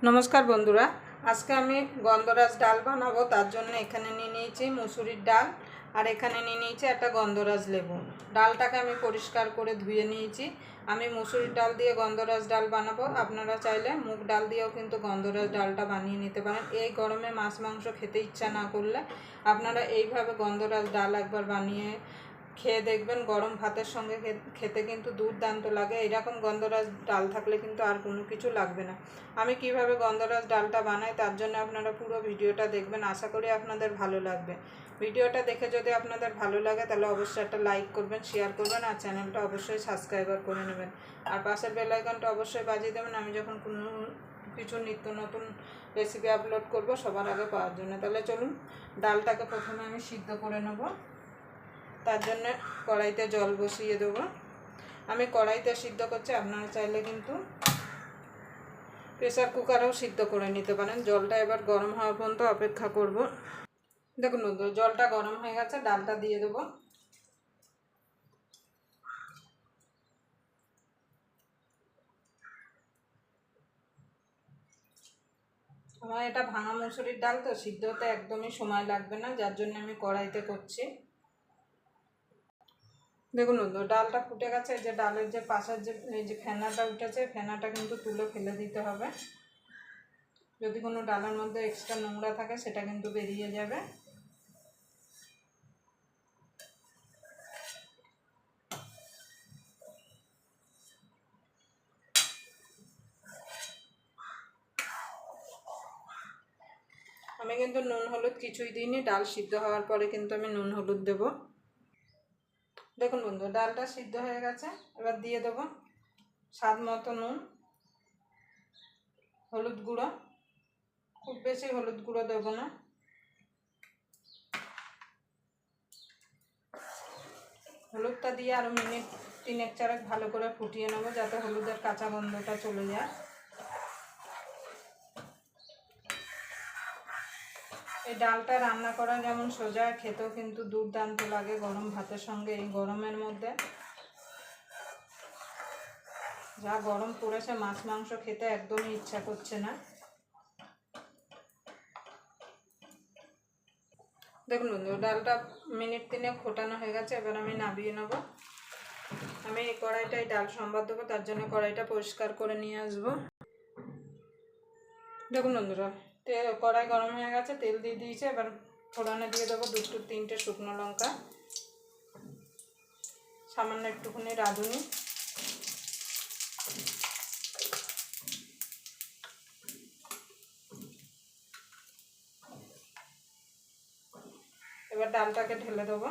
नमस्कार बंधुरा आज के आमी गंधराज डाल बानाबो तार जोन्नो एखाने निये नियेछि मुसुरिर डाल और एखाने निये नियेछि एकटा गंधराज लेबू। डालटाके आमी परिष्कार करे धुए नियेछि। आमी मुसुरिर डाल दिए गंधराज डाल बानाबो। आपनारा चाइले मुग डाल दिएও किन्तु गंधराज डालटा बानिये निते पारेन। एई गरमे माछ मांस खेते इच्छा ना करले आपनारा एइभाবে गंधराज डाल एकबार बानिये খেয়ে দেখবেন গরম ভাতের সঙ্গে খেতে কিন্তু দুর্দান্ত লাগে। এরকম গন্ধরাজ ডাল থাকলে কিন্তু আর কোনো কিছু লাগবে না। আমি কিভাবে গন্ধরাজ ডালটা বানাই তার জন্য আপনারা পুরো ভিডিওটা দেখবেন। আশা করি আপনাদের ভালো লাগবে। ভিডিওটা দেখে যদি আপনাদের ভালো লাগে তাহলে অবশ্যই একটা লাইক করবেন, শেয়ার করবেন আর চ্যানেলটা অবশ্যই সাবস্ক্রাইবার করে নেবেন। আর পাশের বেল আইকনটা অবশ্যই বাজিয়ে দেবেন আমি যখন কোনো কিছু নিত্য নতুন রেসিপি আপলোড করব সবার আগে পাওয়ার জন্য। তাহলে চলুন ডালটাকে প্রথমে আমি সিদ্ধ করে নেব। তার জন্য কড়াইতে জল বসিয়ে দেব। আমি কড়াইতে সিদ্ধ করছি, আপনারা চাইলে কিন্তু প্রেসার কুকারেও সিদ্ধ করে নিতে পারেন। জলটা এবার গরম হওয়া পর্যন্ত অপেক্ষা করব। দেখুন বন্ধু জলটা গরম হয়ে গেছে, ডালটা দিয়ে দেব। আমার এটা ভাঙা মুসুরির ডাল তো সিদ্ধ হতে একদমই সময় লাগবে না, যার জন্য আমি কড়াইতে করছি। দেখুন বন্ধু ডালটা ফুটে গেছে। এই যে ডালের যে পাশের যে এই যে ফেনাটা উঠেছে ফেনাটা কিন্তু তুলে ফেলে দিতে হবে। যদি কোনো ডালের মধ্যে এক্সট্রা নোংরা থাকে সেটা কিন্তু বেরিয়ে যাবে। আমি কিন্তু নুন হলুদ কিছুই দিইনি। ডাল সিদ্ধ হওয়ার পরে কিন্তু আমি নুন হলুদ দেব। দেখুন বন্ধু ডালটা সিদ্ধ হয়ে গেছে। এবার দিয়ে দেব স্বাদ মতো নুন, হলুদ গুঁড়ো, খুব বেশি হলুদ গুঁড়ো দেব না। হলুদটা দিয়ে আরও মিনিট 3-4 ভালো করে ফুটিয়ে নেব যাতে হলুদের কাঁচা গন্ধটা চলে যায়। এই ডালটা রান্না করা যেমন সোজা, খেতেও কিন্তু দুর্দান্ত লাগে গরম ভাতের সঙ্গে। এই গরমের মধ্যে যা গরম পড়েছে মাছ মাংস খেতে একদমই ইচ্ছা করছে না। দেখুন বন্ধু ডালটা মিনিট 3 ফোটানো হয়ে গেছে। এবার আমি নামিয়ে নেব। আমি এই কড়াইটাই ডাল সম্বাদ দেবো, তার জন্য কড়াইটা পরিষ্কার করে নিয়ে আসবো। দেখুন বন্ধুরা কড়াই গরম হয়ে গেছে, তেল দিয়ে দিয়েছে। এবার ফোড়নে দিয়ে দেবো 2-3টে শুকনো লঙ্কা, সামান্য একটুখানি রাঁধুনি, এবার ডালটাকে ঢেলে দেবো।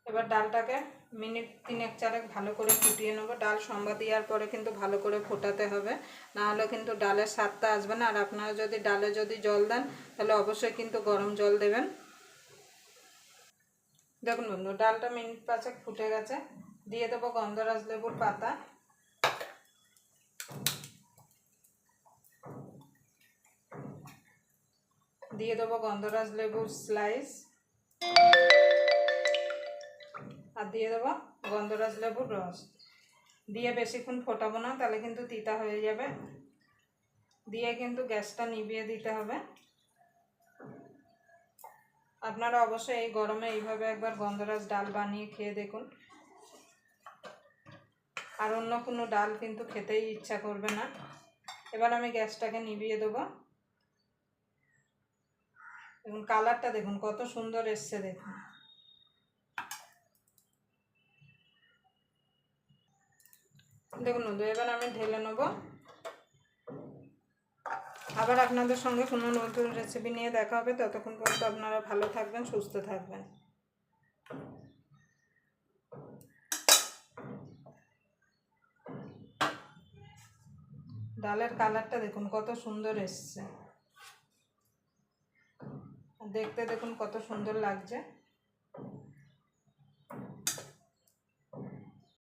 এবার ডালটাকে মিনিট 3-4 ভালো করে ফুটিয়ে নেবো। ডাল সম্বাদ দেওয়ার পরে কিন্তু ভালো করে ফোটাতে হবে, না হলে কিন্তু ডালের স্বাদটা আসবে না। আর আপনারা যদি ডালে জল দেন তাহলে অবশ্যই কিন্তু গরম জল দেবেন। দেখুন বন্ধু ডালটা মিনিট 5 ফুটে গেছে। দিয়ে দেবো গন্ধরাজ লেবুর পাতা, দিয়ে দেবো গন্ধরাজ লেবুর স্লাইস, আর দিয়ে দেবো গন্ধরাজ লেবুর রস। দিয়ে বেশিক্ষণ ফোটাবো না, তাহলে কিন্তু তিতা হয়ে যাবে। দিয়ে কিন্তু গ্যাসটা নিভিয়ে দিতে হবে। আপনারা অবশ্যই এই গরমে এইভাবে একবার গন্ধরাজ ডাল বানিয়ে খেয়ে দেখুন। আর অন্য কোনো ডাল কিন্তু খেতেই ইচ্ছা করবে না। এবার আমি গ্যাসটাকে নিভিয়ে দেবো। এবং কালারটা দেখুন কত সুন্দর এসছে দেখুন। দেখুন বন্ধু এবার আমি ঢেলে নেব। আবার আপনাদের সঙ্গে কোনো নতুন রেসিপি নিয়ে দেখা হবে। ততক্ষণ পর্যন্ত আপনারা ভালো থাকবেন, সুস্থ থাকবেন। ডালের কালারটা দেখুন কত সুন্দর এসছে, দেখতে দেখুন কত সুন্দর লাগছে।